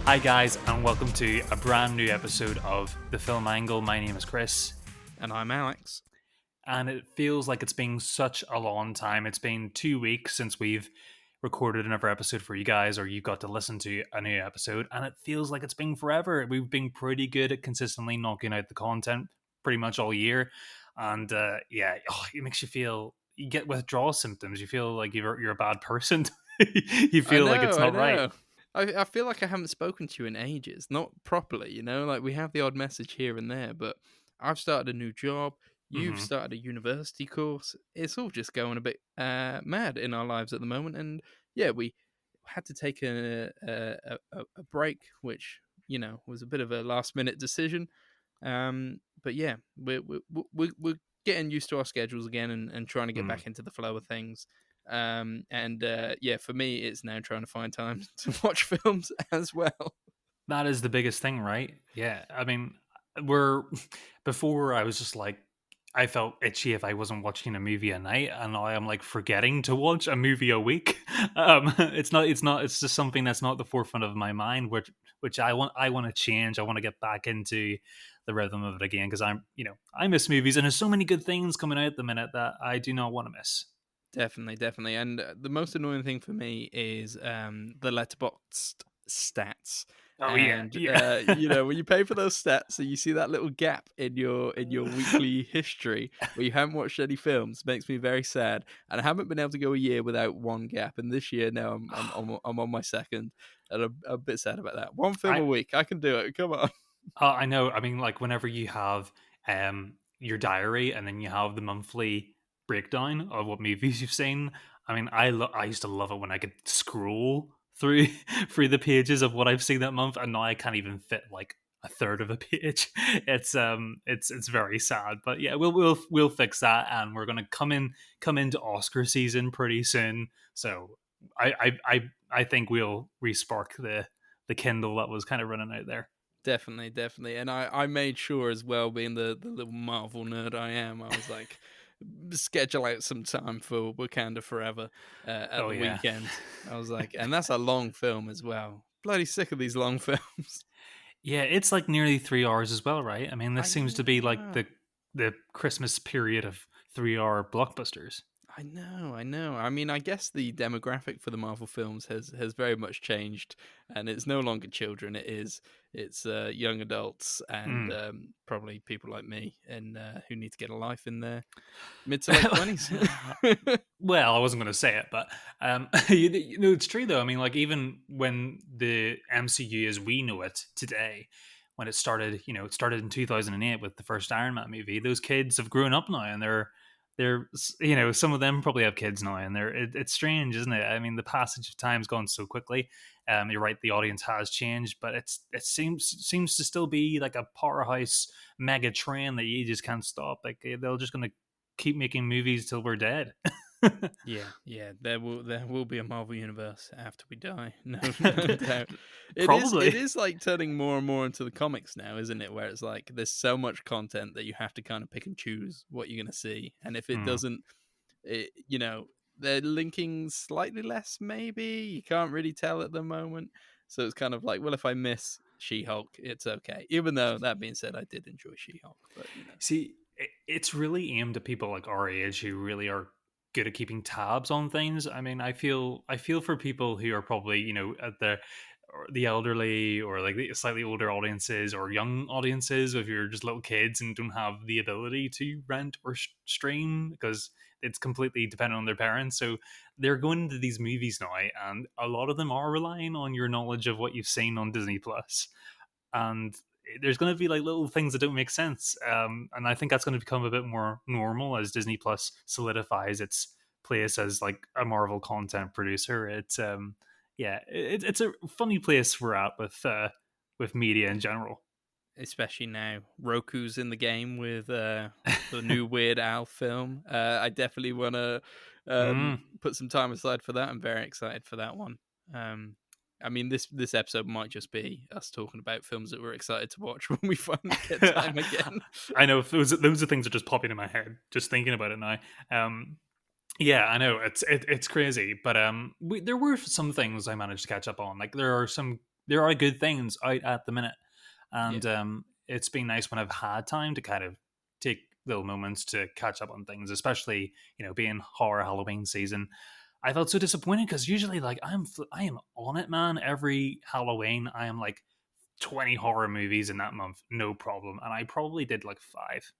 Hi, guys, and welcome to a brand new episode of The Film Angle. My name is Kris, And I'm Alex. and it feels like it's been such a long time. It's been 2 weeks since we've recorded another episode for you guys, or you got to listen to a new episode, and it feels like it's been forever. We've been pretty good at consistently knocking out the content pretty much all year, and it makes you feel, you get withdrawal symptoms. You feel like you're a bad person. You I feel like it's know, I not right. know. I feel like I haven't spoken to you in ages. Not properly, like we have the odd message here and there, but I've started a new job. You've Hmm. started a university course. It's all just going a bit mad in our lives at the moment. And yeah, we had to take a break, which, was a bit of a last minute decision. But yeah, we're getting used to our schedules again and trying to get back into the flow of things. Yeah, for me, it's now trying to find time to watch films as well. That is the biggest thing, right? Yeah. I mean, we're before I was just like, I felt itchy if I wasn't watching a movie a night, and now I'm like forgetting to watch a movie a week. It's just something that's not the forefront of my mind, which I want to change. I want to get back into the rhythm of it again, because I miss movies, and there's so many good things coming out at the minute that I do not want to miss. Definitely, definitely. And the most annoying thing for me is the letterboxed stats. Oh yeah, And yeah. when you pay for those stats and you see that little gap in your weekly history where you haven't watched any films, makes me very sad. And I haven't been able to go a year without one gap. And this year now I'm on my second, and I'm a bit sad about that. One film I a week, I can do it. Come on. I know. I mean, like whenever you have your diary and then you have the monthly breakdown of what movies you've seen. I mean, I used to love it when I could scroll through through the pages of what I've seen that month, and now I can't even fit like a third of a page. It's very sad, but yeah, we'll fix that, and we're gonna come into Oscar season pretty soon. So I think we'll respark the Kindle that was kind of running out there. Definitely, definitely. And I made sure as well, being the little Marvel nerd I am, I was like, schedule out some time for Wakanda Forever at Oh the yeah. weekend. I was like, and that's a long film as well. Bloody sick of these long films. Yeah, it's like nearly 3 hours as well, right? I mean, this I seems to be like know. the Christmas period of 3 hour blockbusters. I know. I mean, I guess the demographic for the Marvel films has very much changed, and it's no longer children. It's young adults and Mm. probably people like me and who need to get a life in their mid to late 20s. Well, I wasn't going to say it, but it's true though. I mean, like even when the MCU as we know it today, when it started, it started in 2008 with the first Iron Man movie. Those kids have grown up now, and they're some of them probably have kids now, and it's strange, isn't it? I mean, the passage of time's gone so quickly. You're right, the audience has changed, but it seems to still be like a powerhouse mega train that you just can't stop. Like they're just going to keep making movies till we're dead. Yeah, yeah, there will be a Marvel universe after we die. No, no doubt. It Probably. is like turning more and more into the comics now, isn't it? Where it's like there's so much content that you have to kind of pick and choose what you're going to see, and if it Hmm. doesn't, they're linking slightly less. Maybe you can't really tell at the moment, so it's kind of like, well, if I miss She-Hulk, it's okay. Even though that being said, I did enjoy She-Hulk, but See, it's really aimed at people like our age who really are good at keeping tabs on things. I mean, I feel for people who are probably at the elderly, or like the slightly older audiences or young audiences. If you're just little kids and don't have the ability to rent or stream, because it's completely dependent on their parents, so they're going into these movies now, and a lot of them are relying on your knowledge of what you've seen on Disney Plus, and there's going to be like little things that don't make sense, and I think that's going to become a bit more normal as Disney Plus solidifies its place as like a Marvel content producer. It's yeah, it's a funny place we're at with media in general. especially now Roku's in the game with the new Weird Al film. I definitely want to Mm. put some time aside for that. I'm very excited for that one. Um, I mean, this episode might just be us talking about films that we're excited to watch when we finally get time again. I know those are things that just popping in my head just thinking about it now. Yeah, I know it's crazy, but there were some things I managed to catch up on. Like there are some there are good things out at the minute, Yeah. and it's been nice when I've had time to kind of take little moments to catch up on things, especially being horror Halloween season. I felt so disappointed because usually like I am on it, man. Every Halloween I am like 20 horror movies in that month, no problem, and I probably did like five.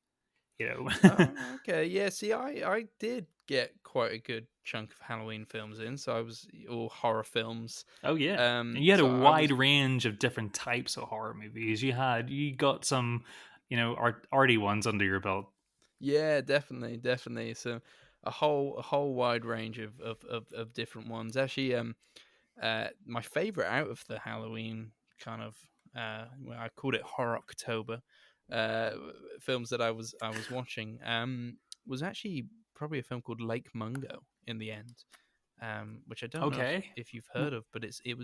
You know. Oh, okay. Yeah, see, I did get quite a good chunk of Halloween films in, so I was all horror films. Oh yeah, and you had a So I wide was range of different types of horror movies. You got some, arty ones under your belt. yeah, definitely, definitely. So a whole wide range of different ones. Actually, my favorite out of the Halloween kind of well, I called it Horror October uh, films that I was watching was actually probably a film called Lake Mungo in the end, which I don't know if, Okay. if you've heard of, but it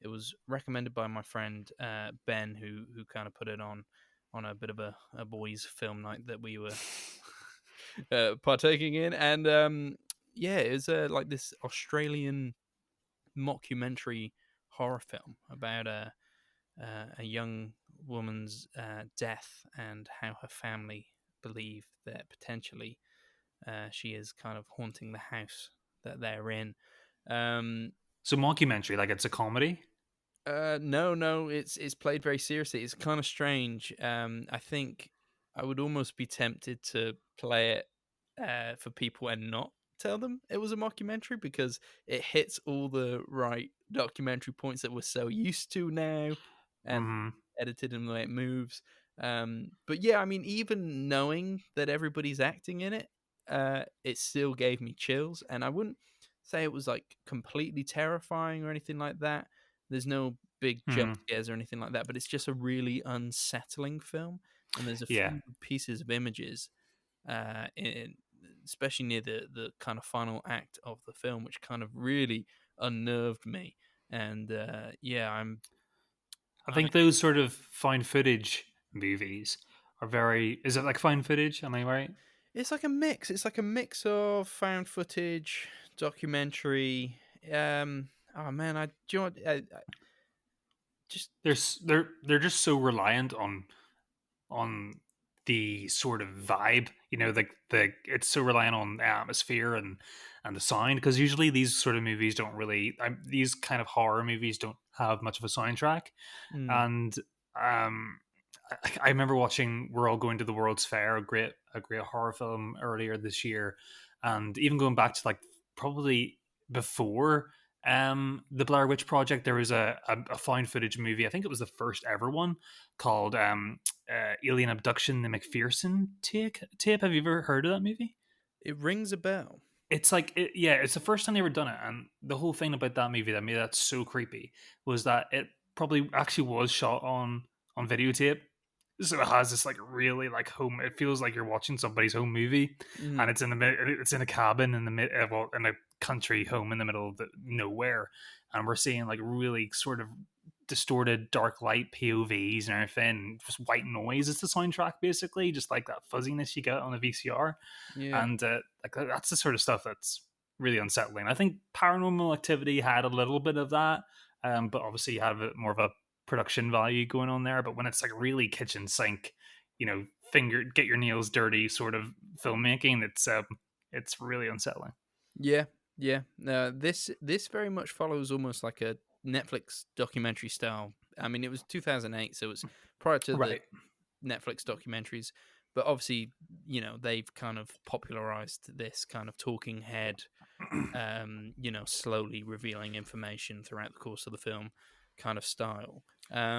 was recommended by my friend Ben, who kind of put it on a bit of a boys' film night that we were partaking in, and yeah, it was like this Australian mockumentary horror film about a young woman's death and how her family believe that potentially she is kind of haunting the house that they're in. Um, So mockumentary, like it's a comedy. no, no, it's played very seriously. It's kind of strange. I think I would almost be tempted to play it for people and not tell them it was a mockumentary because it hits all the right documentary points that we're so used to now, and Hmm. edited in the way it moves. But yeah, I mean, even knowing that everybody's acting in it, it still gave me chills, and I wouldn't say it was like completely terrifying or anything like that. There's no big jump Hmm. scares or anything like that, but it's just a really unsettling film. And there's a Yeah. few pieces of images, in, especially near the kind of final act of the film, which kind of really unnerved me. And yeah, I I'm think those sort of found footage movies are very. Is it like found footage? Am I right? it's like a mix. It's like a mix of found footage, documentary. Oh man, I do you know what, I just They're just so reliant on the sort of vibe, the it's so reliant on the atmosphere and the sound, because usually these sort of movies don't really these kind of horror movies don't have much of a soundtrack. mm, And um I remember watching We're All Going to the World's Fair, a great horror film earlier this year, and even going back to like probably before the Blair Witch Project, there was a found footage movie. I think it was the first ever one called Alien Abduction: The McPherson tape. Have you ever heard of that movie? it rings a bell. It's like yeah, it's the first time they ever done it, and the whole thing about that movie that made that so creepy was that it probably actually was shot on videotape. So it has this like really like home. It feels like you're watching somebody's home movie, and Mm, it's in a cabin in the well, in a country home in the middle of nowhere, and we're seeing like really sort of distorted dark light POVs and everything, just white noise is the soundtrack basically, just like that fuzziness you get on a VCR. yeah. And like that's the sort of stuff that's really unsettling. I think Paranormal Activity had a little bit of that, but obviously you have more of a production value going on there. But when it's like really kitchen sink, finger get your nails dirty sort of filmmaking, it's really unsettling. Yeah, yeah. This very much follows almost like a Netflix documentary style. I mean, it was 2008, so it's prior to the Right. Netflix documentaries, but obviously, they've kind of popularized this kind of talking head, slowly revealing information throughout the course of the film kind of style.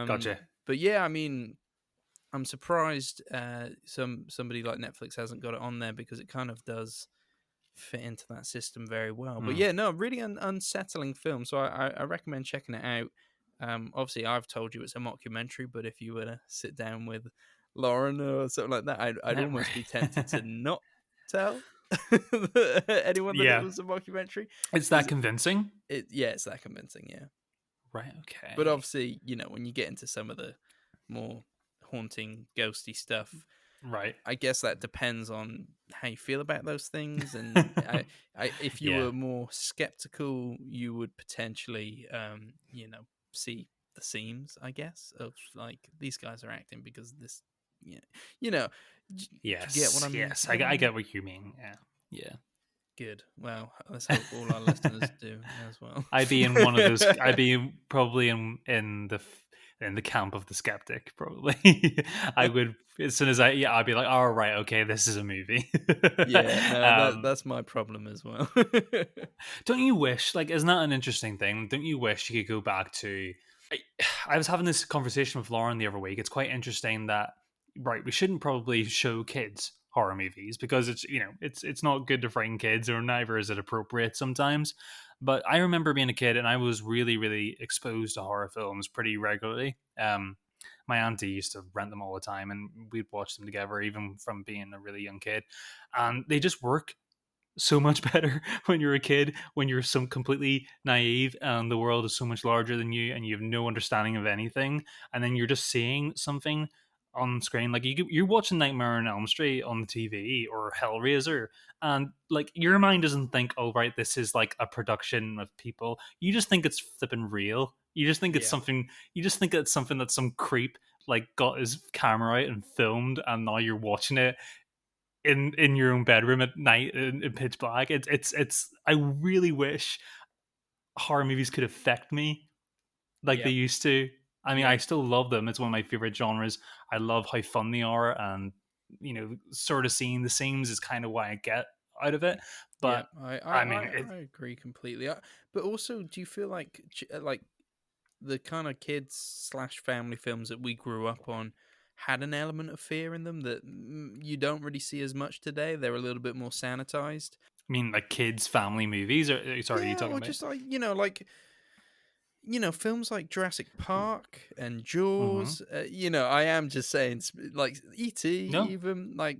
Gotcha. But yeah, I mean, I'm surprised somebody like Netflix hasn't got it on there because it kind of does fit into that system very well. But Hmm. yeah, no, really unsettling film. So I recommend checking it out. Obviously, I've told you it's a mockumentary, but if you were to sit down with Lauren or something like that, I'd almost be tempted to Right. not tell anyone that it Yeah. was a mockumentary It's that because convincing. yeah, it's that convincing. Yeah, Right. but Okay. obviously, when you get into some of the more haunting, ghosty stuff, Right. I guess that depends on how you feel about those things, and if you Yeah. were more skeptical, you would potentially, see the seams, I guess, of like these guys are acting because this, yeah, you know, do you get what Yes, I'm? Do yes, you get what I I mean? get what you mean. Yeah, yeah. Good. Well, let's hope all our listeners do as well. I'd be in one of those. I'd be probably in the camp of the skeptic. Probably, I would as soon as I'd be like, "Oh right, okay, this is a movie." Yeah, no, um, that's my problem as well. don't you wish? Like, isn't that an interesting thing? Don't you wish you could go back to? I, I was having this conversation with Lauren the other week. It's quite interesting that right, we shouldn't probably show kids horror movies because it's it's not good to frighten kids, or neither is it appropriate sometimes. But I remember being a kid and I was really exposed to horror films pretty regularly. My auntie used to rent them all the time, and we'd watch them together, even from being a really young kid. And they just work so much better when you're a kid, when you're some completely naive and the world is so much larger than you and you have no understanding of anything, and then you're just seeing something on screen like you're watching Nightmare on Elm Street on the TV or Hellraiser, and like your mind doesn't think, oh right, this is like a production of people. You just think it's flipping real. You just think it's Yeah, something. You just think it's something that some creep like got his camera out and filmed, and now you're watching it in your own bedroom at night in pitch black. It's. I really wish horror movies could affect me like they yeah, used to. I mean, yeah, I still love them. It's one of my favorite genres. I love how fun they are, and sort of seeing the seams is kind of what I get out of it. yeah. But I I I mean, I, I agree completely. But also, do you feel like like the kind of kids slash family films that we grew up on had an element of fear in them that you don't really see as much today? They're a little bit more sanitized. like kids, family movies. Or sorry, are you Yeah, talking or about? just like like films like Jurassic Park and Mm-hmm. Jaws. I am just saying, like E.T. No. Even like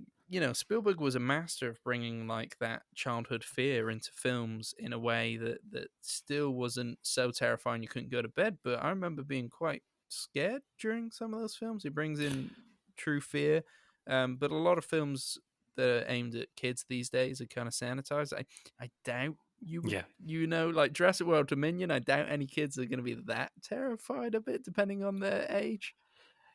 Spielberg was a master of bringing like that childhood fear into films in a way that still wasn't so terrifying you couldn't go to bed. But I remember being quite scared during some of those films. He brings in true fear, but a lot of films that are aimed at kids these days are kind of sanitized. I doubt you would, Yeah. like Jurassic World Dominion. I doubt any kids are going to be that terrified of it, depending on their age.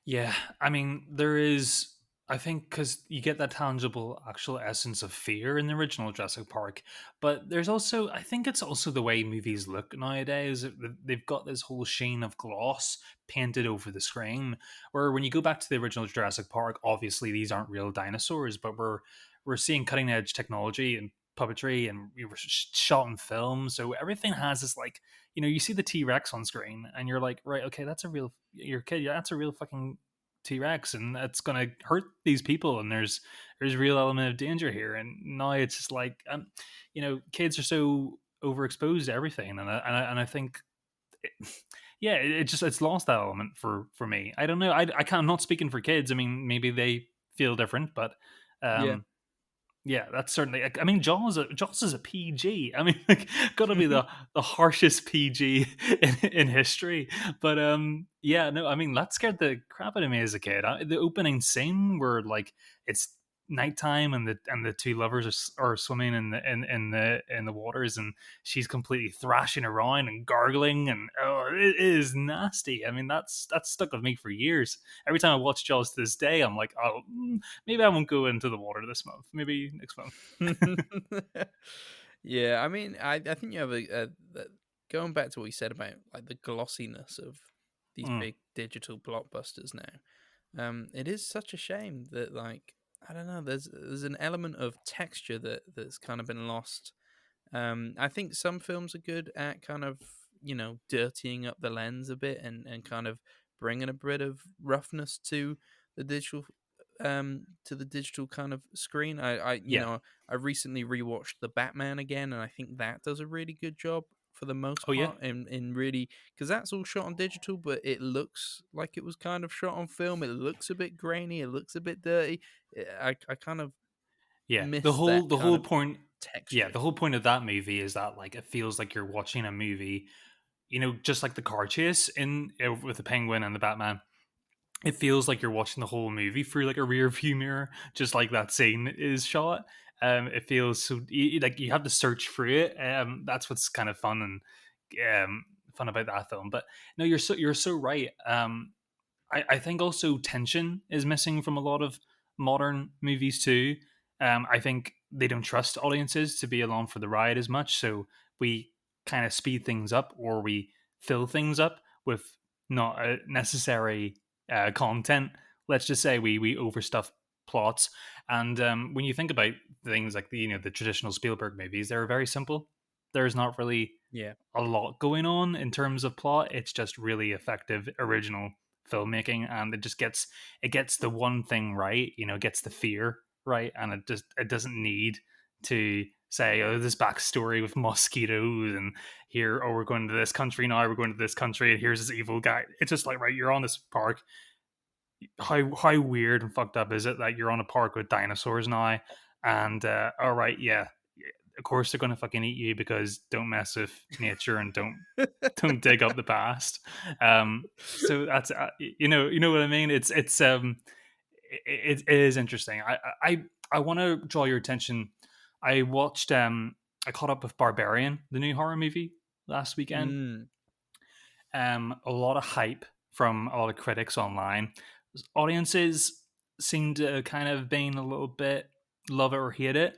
Yeah, I mean, there is. I think because you get that tangible, actual essence of fear in the original Jurassic Park, but there's also, I think it's also the way movies look nowadays. They've got this whole sheen of gloss painted over the screen. Where when you go back to the original Jurassic Park, obviously these aren't real dinosaurs, but we're seeing cutting edge technology and puppetry, and we were shot in film, so everything has this like you see the T Rex on screen, and you're like, right, okay, that's a real your kid, yeah, that's a real fucking T Rex, and that's gonna hurt these people, and there's a real element of danger here. And now it's just like, kids are so overexposed to everything, and I think, it, yeah, it's lost that element for me. I don't know. I can't. I'm not speaking for kids. I mean, maybe they feel different, but Yeah. um, yeah, that's certainly. I mean, Jaws is a PG. I mean, like, gotta be the harshest PG in history. But yeah, no, I mean, that scared the crap out of me as a kid. The opening scene where like it's nighttime and the two lovers are swimming in the waters, and she's completely thrashing around and gargling, and oh, it is nasty. I mean, that's stuck with me for years. Every time I watch Jaws to this day, I'm like, oh, maybe I won't go into the water this month. Maybe next month. Yeah, I mean, I think you have going back to what you said about like the glossiness of these Mm, big digital blockbusters now. It is such a shame that like I don't know. There's an element of texture that's kind of been lost. I think some films are good at kind of dirtying up the lens a bit and kind of bringing a bit of roughness the digital to the digital kind of screen. yeah. I recently rewatched The Batman again, and I think that does a really good job for the most Oh yeah. part, in really, because that's all shot on digital, but it looks like it was kind of shot on film. It looks a bit grainy. It looks a bit dirty. I kind of Yeah. The miss whole that the kind whole of point. Yeah, texture. the whole point of that movie is that like it feels like you're watching a movie. Just like the car chase in with the Penguin and the Batman. It feels like you're watching the whole movie through like a rear view mirror, just like that scene is shot. It feels so like you have to search through it. That's what's kind of fun and fun about that film. But no, you're so right. I think also tension is missing from a lot of modern movies too. I think they don't trust audiences to be along for the ride as much, so we kind of speed things up or we fill things up with not necessary content. Let's just say we overstuff plots, and when you think about things like the traditional Spielberg movies, they're very simple. There's not really Yeah. a lot going on in terms of plot. It's just really effective original filmmaking, and it gets the one thing right. It gets the fear right, and it doesn't need to say, oh, this backstory with mosquitoes and here, oh, we're going to this country now, we're going to this country, and here's this evil guy. It's just like, right, you're on this park. How weird and fucked up is it that you're on a park with dinosaurs now? And all right, yeah, of course they're gonna fucking eat you because don't mess with nature and don't dig up the past. So that's you know what I mean. It is interesting. I want to draw your attention. I watched I caught up with Barbarian, the new horror movie last weekend. Mm, A lot of hype from a lot of critics online. Audiences seem to kind of been a little bit love it or hate it.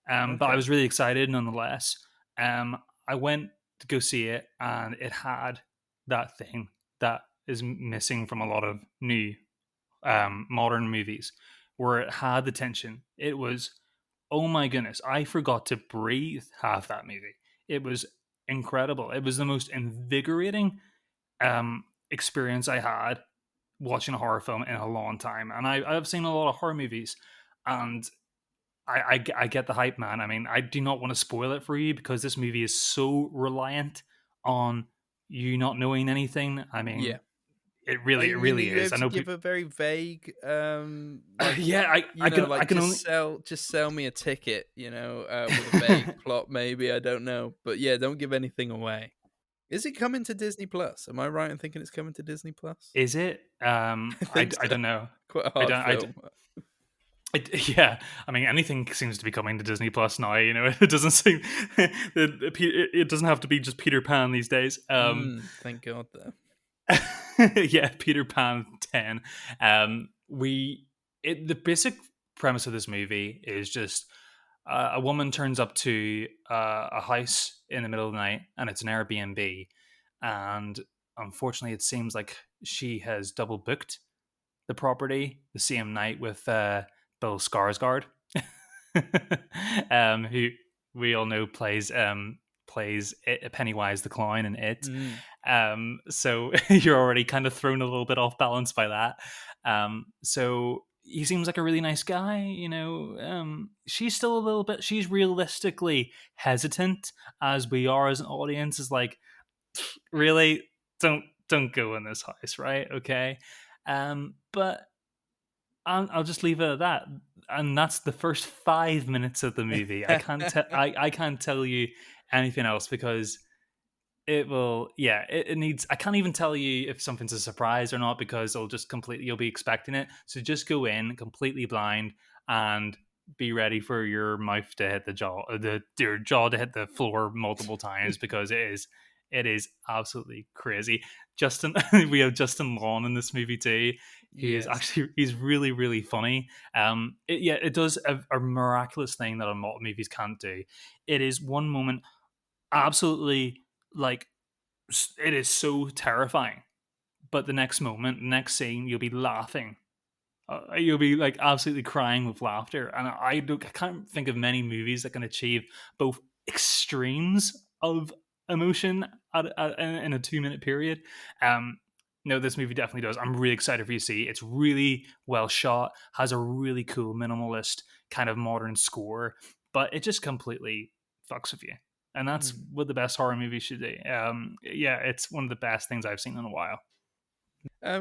But I okay. was really excited nonetheless. I went to go see it, and it had that thing that is missing from a lot of new modern movies, where it had the tension. It was, oh my goodness, I forgot to breathe half that movie. It was incredible. It was the most invigorating experience I had watching a horror film in a long time. And I've seen a lot of horror movies, and I get the hype, man. I mean, I do not want to spoil it for you because this movie is so reliant on you not knowing anything. I Yeah. mean, I it mean, are really you is. able I to know give people. a very vague, like, Yeah, I like can only. just sell me a ticket, with a vague plot, maybe, I don't know, but yeah, don't give anything away. Is it coming to Disney Plus? Am I right in thinking it's coming to Disney Plus? Is it? I think I so. don't know. Quite a I hard don't. film. Yeah, I mean, anything seems to be coming to Disney Plus now. It doesn't seem it doesn't have to be just Peter Pan these days. Thank God, though. Yeah, Peter Pan 10. The basic premise of this movie is just a woman turns up to a house in the middle of the night, and it's an Airbnb, and unfortunately, it seems like she has double booked the property the same night with Bill Skarsgård, who we all know plays Pennywise the clown in it. Mm, So you're already kind of thrown a little bit off balance by that. So he seems like a really nice guy, she's still a little bit, she's realistically hesitant, as we are as an audience, is like, really, don't go in this house, right? Okay. But I'll just leave it at that. And that's the first 5 minutes of the movie. I can't tell you anything else because it will, yeah, it needs, I can't even tell you if something's a surprise or not because it'll just completely, you'll be expecting it. So just go in completely blind and be ready for your mouth to hit the jaw, your jaw to hit the floor multiple times because it is absolutely crazy. Justin, we have Justin Long in this movie too. yes. He's really, really funny. It does a miraculous thing that a lot of movies can't do. It is one moment absolutely, like, it is so terrifying, but the next moment, next scene, you'll be laughing. You'll be like absolutely crying with laughter, and I can't think of many movies that can achieve both extremes of emotion in a 2 minute period. Um, no, this movie definitely does. I'm really excited for you to see. It's really well shot, has a really cool minimalist kind of modern score, but it just completely fucks with you. And that's Mm. what the best horror movie should do. Yeah, it's one of the best things I've seen in a while.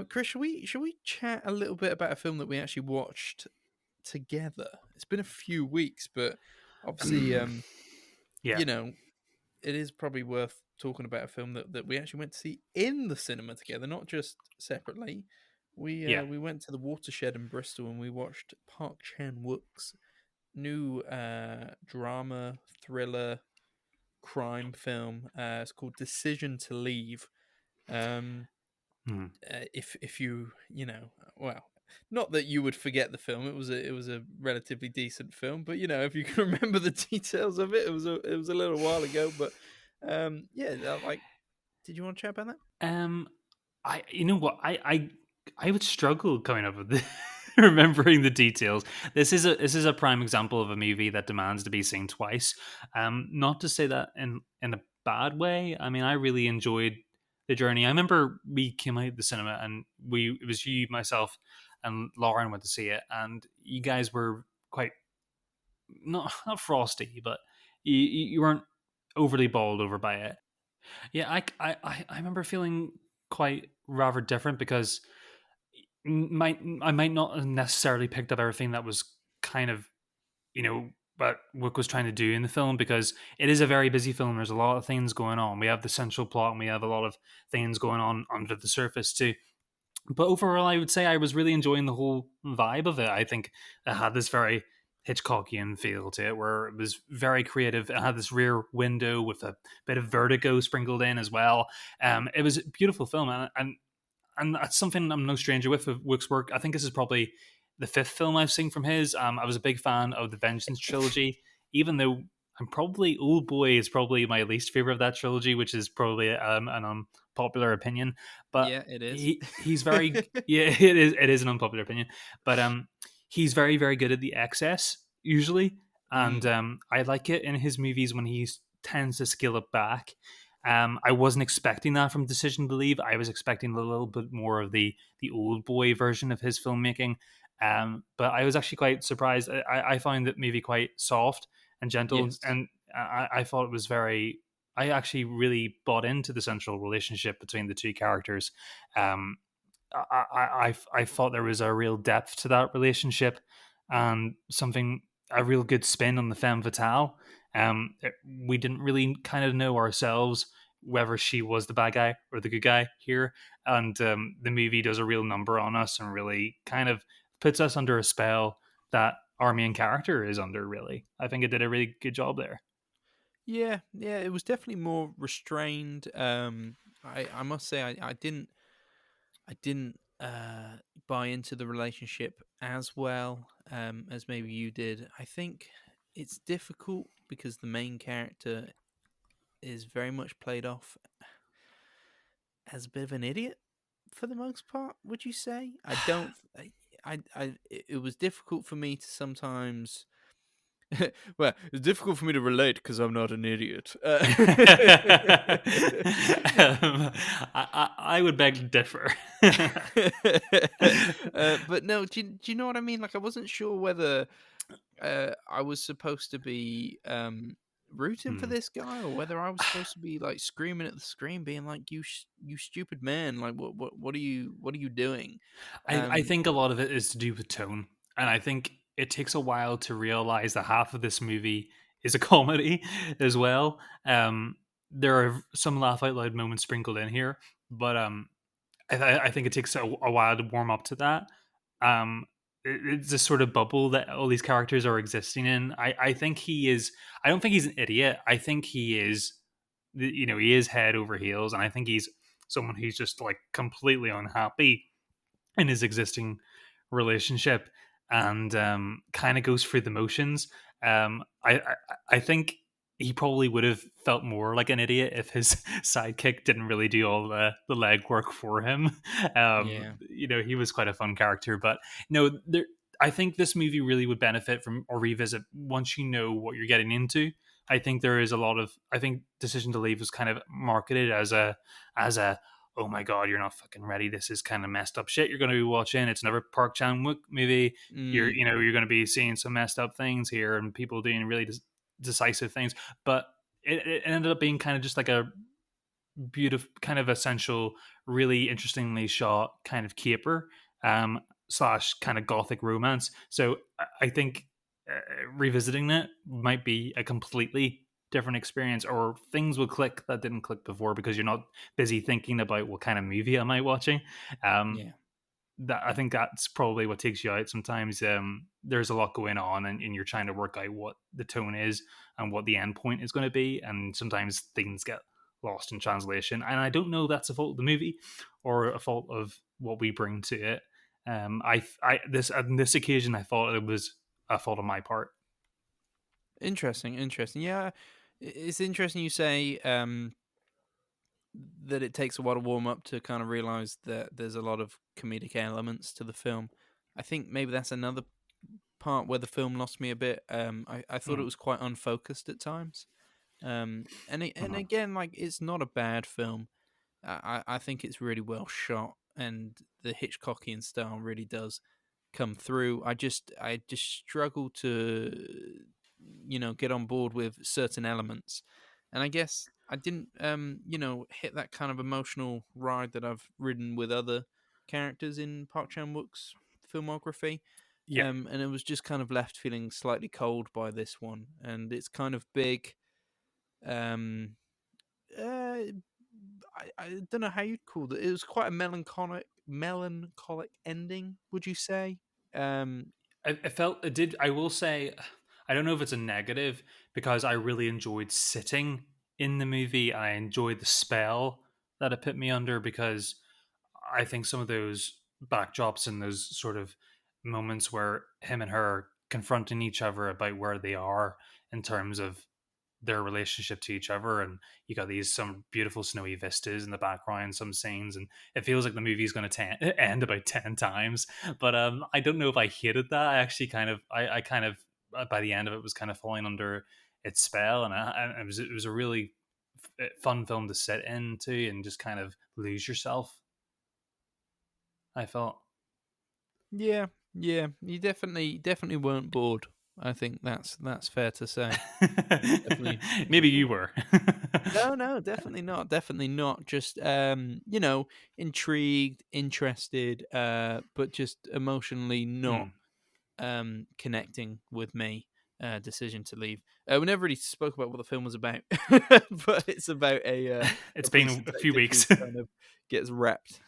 Chris, should we chat a little bit about a film that we actually watched together? It's been a few weeks, but obviously, Yeah, you know, it is probably worth talking about a film that we actually went to see in the cinema together, not just separately. yeah. We went to the Watershed in Bristol and we watched Park Chan Wook's new drama thriller crime film. It's called Decision to Leave. Um, Hmm. if you well, not that you would forget the film. It was a relatively decent film, but if you can remember the details of it, it was a little while ago. But yeah, like, did you want to chat about that? Um, I you know what I would struggle coming up with remembering the details. This is a prime example of a movie that demands to be seen twice. Not to say that in a bad way. I mean, I really enjoyed the journey. I remember we came out of the cinema and it was you, myself, and Lauren went to see it, and you guys were quite not frosty, but you weren't overly bowled over by it. Yeah, I remember feeling quite rather different because I might not have necessarily picked up everything that was kind of what Wook was trying to do in the film, because it is a very busy film. There's a lot of things going on. We have the central plot and we have a lot of things going on under the surface too. But overall, I would say I was really enjoying the whole vibe of it. I think it had this very Hitchcockian feel to it, where it was very creative. It had this rear window with a bit of vertigo sprinkled in as well. It was a beautiful film, and that's something I'm no stranger with Wook's work. I think this is probably the fifth film I've seen from his. I was a big fan of the Vengeance trilogy, even though I'm probably Old Boy is probably my least favorite of that trilogy, which is probably an unpopular opinion. But Yeah, it is. he's very yeah, it is an unpopular opinion, but he's very very good at the excess usually, and Mm, I like it in his movies when he tends to scale it back. I wasn't expecting that from Decision to Leave. I was expecting a little bit more of the old boy version of his filmmaking. But I was actually quite surprised. I find that movie quite soft and gentle, yes. and I thought it was very. I actually really bought into the central relationship between the two characters. Um, I thought there was a real depth to that relationship, and a real good spin on the femme fatale. We didn't really kind of know ourselves whether she was the bad guy or the good guy here, and the movie does a real number on us and really kind of puts us under a spell that our main character is under. Really, I think it did a really good job there. Yeah, yeah, it was definitely more restrained. I must say I didn't buy into the relationship as well as maybe you did. I think it's difficult because the main character is very much played off as a bit of an idiot for the most part. Would you say? I don't. It was difficult for me to sometimes. Well, it's difficult for me to relate because I'm not an idiot. I would beg to differ. But no, do you know what I mean? Like, I wasn't sure whether I was supposed to be rooting for Hmm. this guy, or whether I was supposed to be like screaming at the screen, being like, "You stupid man! Like, what are you doing?" I Um, think a lot of it is to do with tone, and I think it takes a while to realize that half of this movie is a comedy as well. There are some laugh out loud moments sprinkled in here, but I think it takes a while to warm up to that. Um, it's a sort of bubble that all these characters are existing in. I think he is. I don't think he's an idiot. I think he is. He is head over heels, and I think he's someone who's just like completely unhappy in his existing relationship, and kind of goes through the motions. I think he probably would have felt more like an idiot if his sidekick didn't really do all the legwork for him. yeah, He was quite a fun character, but no, there. I think this movie really would benefit from a revisit once you know what you're getting into. I think there is a lot of. I think Decision to Leave was kind of marketed as a oh my god, you're not fucking ready. This is kind of messed up shit you're going to be watching. It's never Park Chan Wook movie. mm, You're going to be seeing some messed up things here and people doing really decisive things. But it ended up being kind of just like a beautiful, kind of essential, really interestingly shot kind of caper slash kind of gothic romance. So I think revisiting it might be a completely different experience, or things will click that didn't click before because you're not busy thinking about what kind of movie am I watching. Um, yeah. that I think that's probably what takes you out sometimes. There's a lot going on, and you're trying to work out what the tone is and what the end point is going to be, and sometimes things get lost in translation. And I don't know if that's a fault of the movie or a fault of what we bring to it. This on this occasion, I thought it was a fault on my part. Interesting, interesting. Yeah, it's interesting you say that it takes a while to warm up to kind of realize that there's a lot of comedic elements to the film. I think maybe that's another part where the film lost me a bit. I thought it Mm, was quite unfocused at times. And mhm. again, like it's not a bad film. I think it's really well shot, and the Hitchcockian style really does come through. I just struggle to get on board with certain elements, and I guess I didn't hit that kind of emotional ride that I've ridden with other characters in Park Chan Wook's filmography. Yeah, And it was just kind of left feeling slightly cold by this one, and it's kind of big. Um, uh, I don't know how you'd call it. It was quite a melancholic ending. Would you say? Um, I felt it did. I will say, I don't know if it's a negative because I really enjoyed sitting in the movie. I enjoyed the spell that it put me under because I think some of those backdrops and those sort of moments where him and her are confronting each other about where they are in terms of their relationship to each other, and you got these some beautiful snowy vistas in the background, some scenes, and it feels like the movie's going to end about 10 times. But I don't know if I hated that. I actually I kind of by the end of it was kind of falling under its spell, and it was a really fun film to sit into and just kind of lose yourself, I felt. yeah, yeah. You definitely weren't bored. I think that's fair to say. Definitely. Maybe you were. No, no, definitely not. Definitely not. Just intrigued, interested, but just emotionally not Mm. connecting with me. Decision to leave. We never really spoke about what the film was about, but it's about It's a police been a few detective who weeks. kind of gets wrapped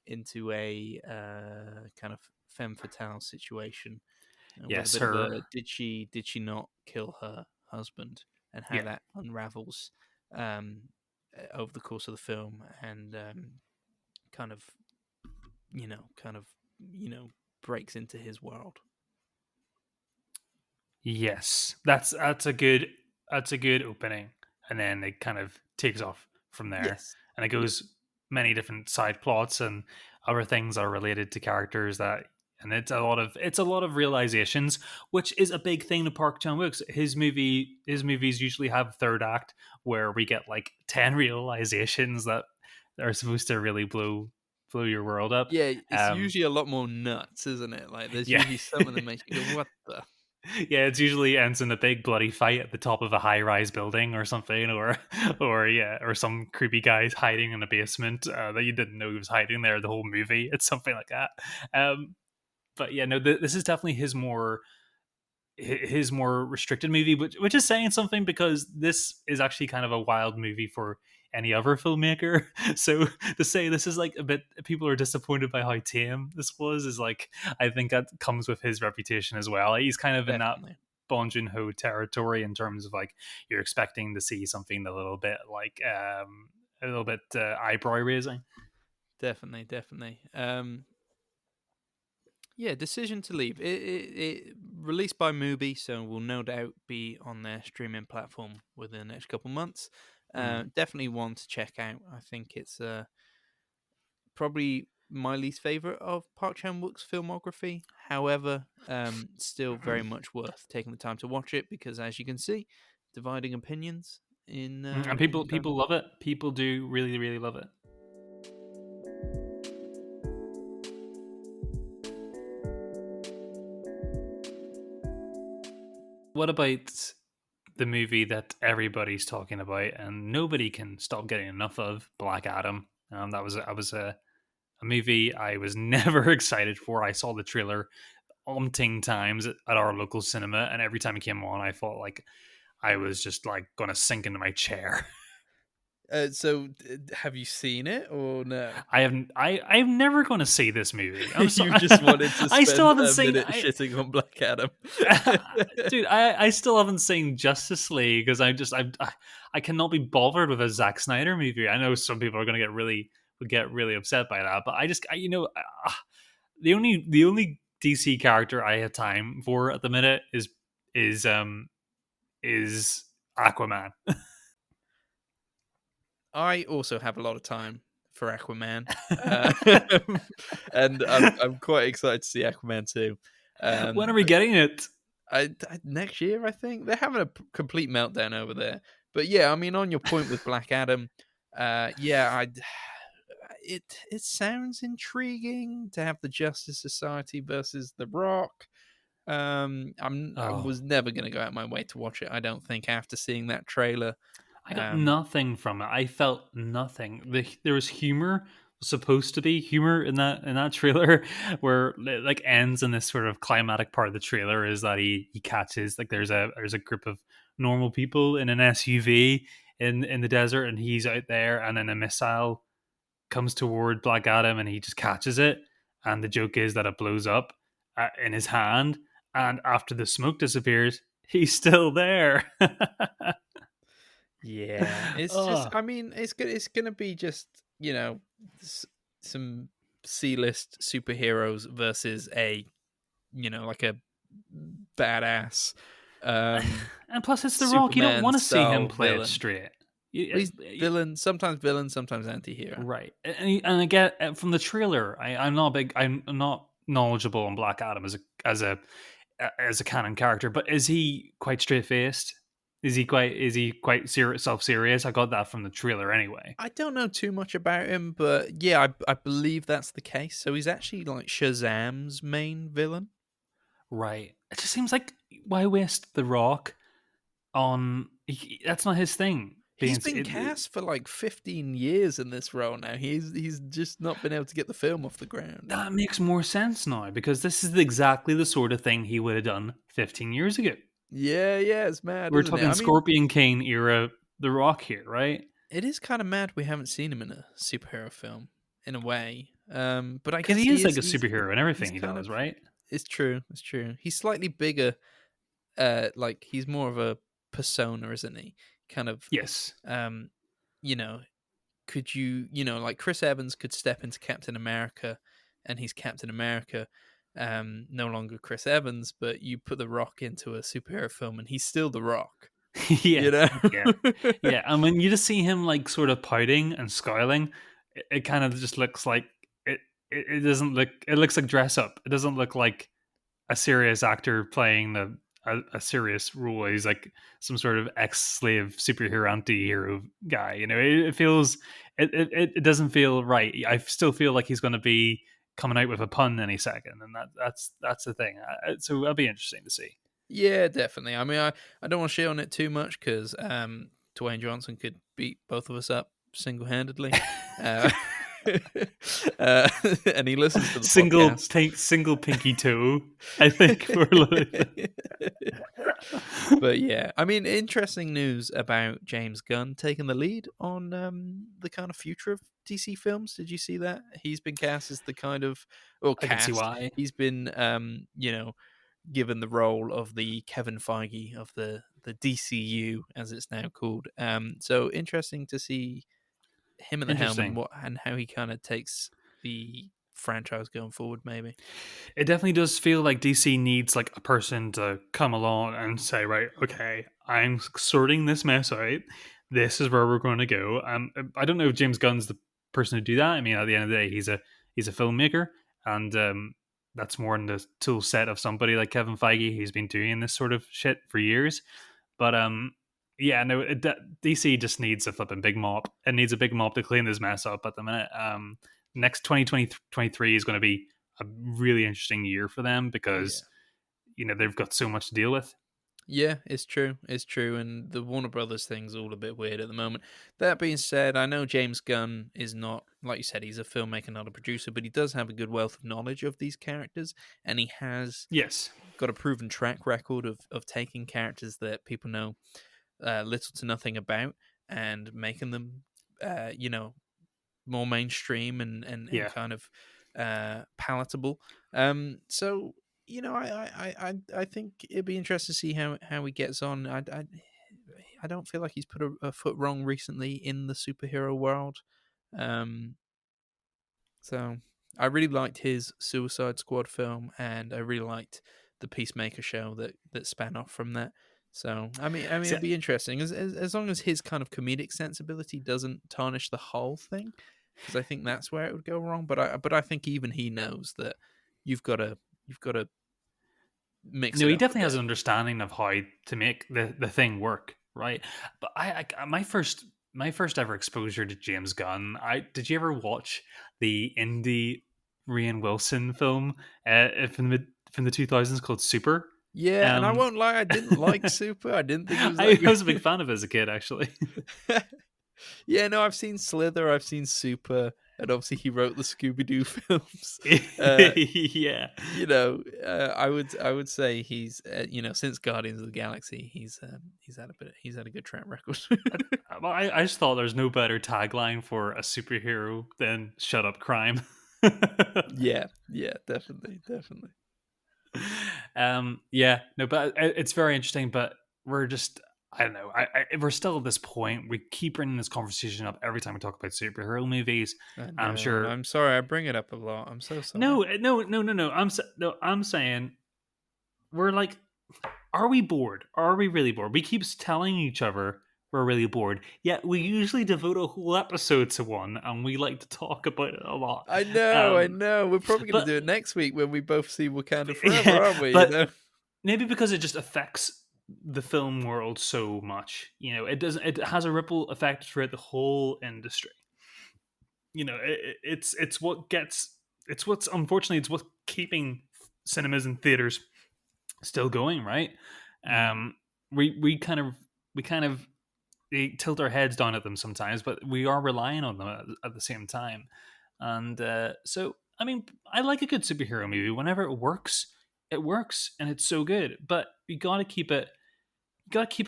into a kind of femme fatale situation with a Yes, bit of her. a did she not kill her husband, and how Yeah. that unravels over the course of the film, and kind of kind of breaks into his world. Yes, that's a good opening, and then it kind of takes off from there, Yes. and it Yeah. goes many different side plots and other things are related to characters that, and it's a lot of realizations, which is a big thing to Park Chan Wook's. His movies usually have a third act where we get like 10 realizations that are supposed to really blow your world up. Yeah, it's Um, usually a lot more nuts, isn't it? Like, there's yeah. usually something that makes you go, "What the?" Yeah, it's usually ends in a big bloody fight at the top of a high-rise building or something, or yeah, or some creepy guys hiding in a basement that you didn't know he was hiding there the whole movie. It's something like that. But yeah, no, this is definitely his more restricted movie, which is saying something because this is actually kind of a wild movie for any other filmmaker. So to say this is like a bit, people are disappointed by how tame this was, is like, I think that comes with his reputation as well. He's kind of in that Definitely, Bong Joon Ho territory in terms of like you're expecting to see something a little bit like a little bit eyebrow raising. definitely, definitely. Yeah, decision to leave. It released by Mubi, so will no doubt be on their streaming platform within the next couple months. Mm. Definitely one to check out. I think it's probably my least favorite of Park Chan Wook's filmography. However, still very much worth taking the time to watch it because, as you can see, dividing opinions And in terms. people love it. People do really love it. What about the movie that everybody's talking about and nobody can stop getting enough of, Black Adam? That was a movie I was never excited for. I saw the trailer umpteen times at our local cinema, and every time it came on, I felt like I was just like going to sink into my chair. Have you seen it or no? I haven't. I'm never going to see this movie. I'm so. You just wanted to I still spend haven't a seen. minute shitting on Black Adam. Dude, I still haven't seen Justice League because I cannot be bothered with a Zack Snyder movie. I know some people are going to get really upset by that, but the only DC character I have time for at the minute is um is Aquaman. I also have a lot of time for Aquaman, um, and I'm quite excited to see Aquaman 2. When are Um, we getting it? next year, I think they're having a complete meltdown over there. But yeah, I mean, on your point with Black Adam, yeah, it sounds intriguing to have the Justice Society versus The Rock. I Oh, was never going to go out my way to watch it. I don't think after seeing that trailer. I got Um, nothing from it. I felt nothing. There was humor, supposed to be humor in that trailer, where it like ends in this sort of climatic part of the trailer is that he catches like there's a group of normal people in an SUV in the desert, and he's out there, and then a missile comes toward Black Adam, and he just catches it, and the joke is that it blows up in his hand, and after the smoke disappears, he's still there. Yeah, it's just. Oh. I mean, it's gonna be just s- some C-list superheroes versus a like a badass And plus, it's The Rock. You don't Superman want to see him style play it villain. straight. Well, he's villain, sometimes anti-hero. Right. And I get from the trailer. I'm not big. I'm not knowledgeable on Black Adam as a canon character. But is he quite straight faced? Is he quite self serious? I got that from the trailer anyway. I don't know too much about him, but yeah, I believe that's the case. So he's actually like Shazam's main villain. Right. It just seems like why waste The Rock on? That's not his thing. He's been cast for like 15 years in this role now. He's just not been able to get the film off the ground. That makes more sense now because this is exactly the sort of thing he would have done 15 years ago. Yeah, it's mad, We're isn't it? talking I mean, Scorpion Kane era The Rock here, right? it is kind of mad we haven't seen him in a superhero film in a way. But I Because guess he is he like is a superhero in everything he's he kind does, of right? it's true. It's true. He's slightly bigger. Like he's more of a persona, isn't he? Kind of. Yes. Um, you know, could like Chris Evans could step into Captain America, and he's Captain America. No longer Chris Evans, but you put The Rock into a superhero film, and he's still The Rock. Yeah, You know. yeah, yeah. And when you just see him like sort of pouting and scowling, it kind of just looks like it, it doesn't look. It looks like dress up. It doesn't look like a serious actor playing a serious role. He's like some sort of ex-slave superhero anti-hero guy. It feels it doesn't feel right. I still feel like he's going to be coming out with a pun any second, and that's the thing. So that'll be interesting to see. Yeah, definitely. I mean, I don't want to shit on it too much because Dwayne Johnson could beat both of us up single handedly. Uh, uh, and he listens to the podcast. Single pinky toe. I think for But yeah, I mean, interesting news about James Gunn taking the lead on the kind of future of DC films. Did you see that? He's been cast as the kind of, or I can see cast. why. He's been, given the role of the Kevin Feige of the DCU, as it's now called. So interesting to see him at the helm and Interesting. what and how he kind of takes the franchise going forward. Maybe. It definitely does feel like DC needs like a person to come along and say, right, okay, I'm sorting this mess out. This is where we're going to go. I don't know if James Gunn's the person to do that. I mean, at the end of the day, he's a filmmaker, and that's more in the tool set of somebody like Kevin Feige, who's been doing this sort of shit for years. But yeah, no, DC just needs a flipping big mop. It needs a big mop to clean this mess up at the minute. Next 2023 is going to be a really interesting year for them Yeah. because they've got so much to deal with. Yeah, it's true. It's true. And the Warner Brothers thing's all a bit weird at the moment. That being said, I know James Gunn is not, like you said, he's a filmmaker, not a producer, but he does have a good wealth of knowledge of these characters. And he has Yes, got a proven track record of taking characters that people know little to nothing about and making them you know, more mainstream and Yeah. kind of palatable. So you know, I think it'd be interesting to see how he gets on. I don't feel like he's put a foot wrong recently in the superhero world. Um, so I really liked his Suicide Squad film, and I really liked the Peacemaker show that span off from that. So I mean, See, it'll be interesting as long as his kind of comedic sensibility doesn't tarnish the whole thing, because I think that's where it would go wrong. But I think even he knows that you've got to mix no, it he up a definitely has bit. an understanding of how to make the thing work, right? But my first ever exposure to James Gunn, I did you ever watch the indie Rian Wilson film from the 2000s called Super? Yeah, and I Um, won't lie, I didn't like Super. I didn't think it was that I good. was a big fan of it as a kid, actually. Yeah, no, I've seen Slither, I've seen Super, and obviously he wrote the Scooby Doo films. Uh, Yeah. I would say he's since Guardians of the Galaxy he's had a good track record. I just thought there's no better tagline for a superhero than "Shut Up, Crime." Yeah, yeah, definitely, definitely. Yeah, no, but it's very interesting. But we're just, I don't know, we're still at this point. We keep bringing this conversation up every time we talk about superhero movies. I I'm know, and sure. I'm sorry I bring it up a lot. I'm so sorry. No, no, no, no, no. No, I'm saying we're like, are we bored? Are we really bored? We keep telling each other we're really bored. Yet we usually devote a whole episode to one, and we like to talk about it a lot. I know, I Um, know. We're probably gonna but do it next week when we both see Wakanda Forever, yeah, aren't we? You but know? maybe because it just affects the film world so much. It doesn't. It has a ripple effect throughout the whole industry. It's what gets. It's what's unfortunately it's what's keeping cinemas and theaters still going, right? Mm. Um, we kind of we tilt our heads down at them sometimes, but we are relying on them at the same time. And so, I mean, I like a good superhero movie. Whenever it works, and it's so good. But you gotta keep it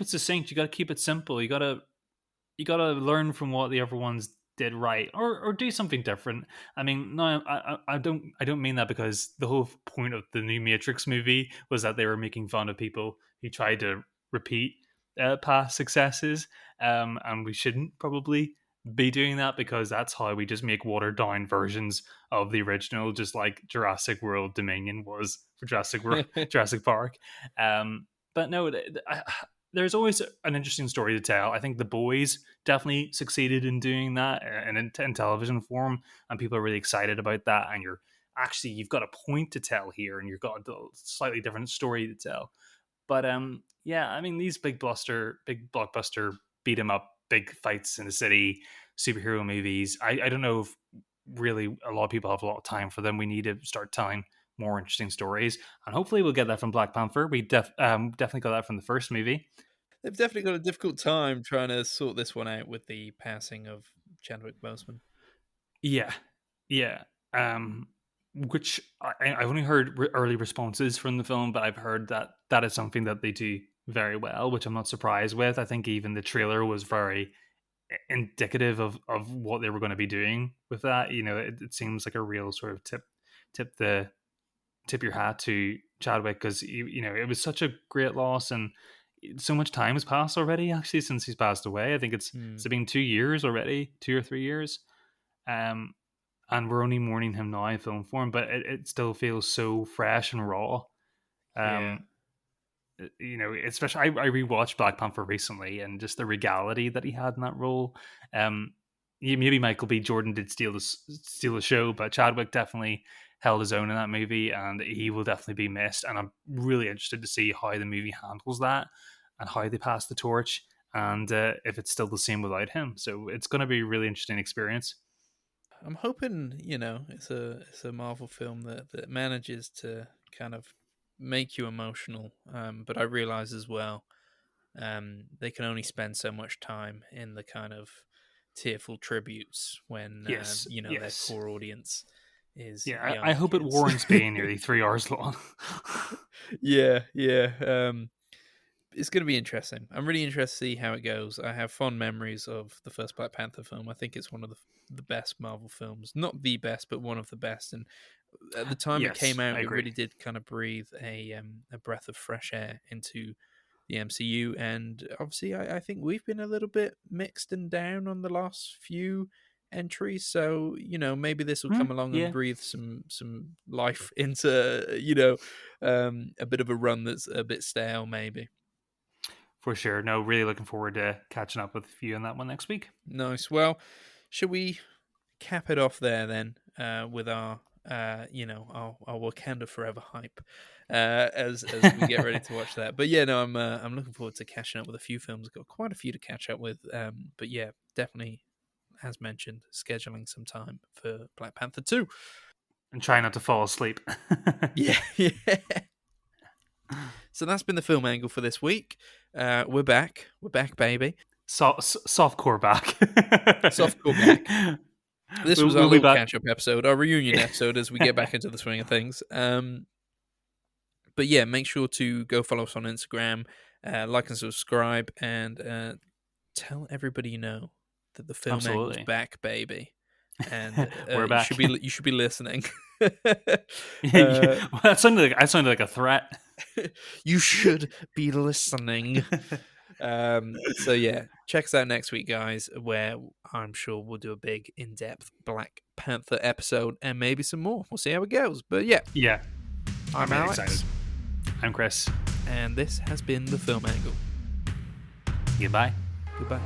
succinct. You gotta keep it simple. You gotta learn from what the other ones did right, or do something different. I mean, no, I don't mean that, because the whole point of the new Matrix movie was that they were making fun of people who tried to repeat past successes, and we shouldn't probably be doing that, because that's how we just make watered down versions of the original, just like Jurassic World Dominion was for Jurassic Park. But no, there's always an interesting story to tell. I think The Boys definitely succeeded in doing that, and in television form, and people are really excited about that. And you've got a point to tell here, and you've got a slightly different story to tell. But yeah, I mean, these big blockbuster beat 'em up, big fights in the city, superhero movies. I don't know if really a lot of people have a lot of time for them. We need to start telling more interesting stories, and hopefully we'll get that from Black Panther. We definitely got that from the first movie. They've definitely got a difficult time trying to sort this one out with the passing of Chadwick Boseman. Yeah, yeah. Which I've only heard early responses from the film, but I've heard that that is something that they do very well, which I'm not surprised with. I think even the trailer was very indicative of what they were going to be doing with that. It seems like a real sort of tip the tip your hat to Chadwick, because it was such a great loss, and so much time has passed already. Actually, since he's passed away, I think Hmm. it's been 2 years already, 2 or 3 years. Um, and we're only mourning him now in film form, but it still feels so fresh and raw. Yeah. Um, Especially I rewatched Black Panther recently, and just the regality that he had in that role. Um, Maybe Michael B. Jordan did steal the show, but Chadwick definitely held his own in that movie, and he will definitely be missed. And I'm really interested to see how the movie handles that, and how they pass the torch, and if it's still the same without him. So it's going to be a really interesting experience. I'm hoping, it's a Marvel film that manages to kind of make you emotional. But I realize as well, they can only spend so much time in the kind of tearful tributes when Yes, their yes. core audience is Yeah, I young hope it kids. warrants being nearly 3 hours long. Yeah, yeah. it's going to be interesting. I'm really interested to see how it goes. I have fond memories of the first Black Panther film. I think it's one of the best Marvel films. Not the best, but one of the best. And at the time it Yes, came out, I it agree. really did kind of breathe a breath of fresh air into the MCU. And obviously, I think we've been a little bit mixed and down on the last few entries. So maybe this will come along and Yeah, breathe some life into a bit of a run that's a bit stale, maybe. for sure. No, really looking forward to catching up with you on that one next week. Nice. Well, should we cap it off there then with our Wakanda Forever hype as we get ready to watch that. But yeah, no, I'm looking forward to catching up with a few films. Got quite a few to catch up with. But yeah, definitely, as mentioned, scheduling some time for Black Panther 2. And try not to fall asleep. Yeah, yeah. So that's been the film angle for this week. We're back, baby. Softcore back. Softcore back. This was our We'll be little back. catch-up episode, our reunion episode, as we get back into the swing of things. But yeah, make sure to go follow us on Instagram, like and subscribe, and tell everybody you know that the film angle's Absolutely. back, baby. And We're you back. should be listening. Well, that sounded like a threat. You should be listening. So yeah, check us out next week, guys, where I'm sure we'll do a big in-depth Black Panther episode and maybe some more. We'll see how it goes. But yeah, Yeah, I'm really Alex, excited. I'm Kris. and this has been the Film Angle. Goodbye. Goodbye.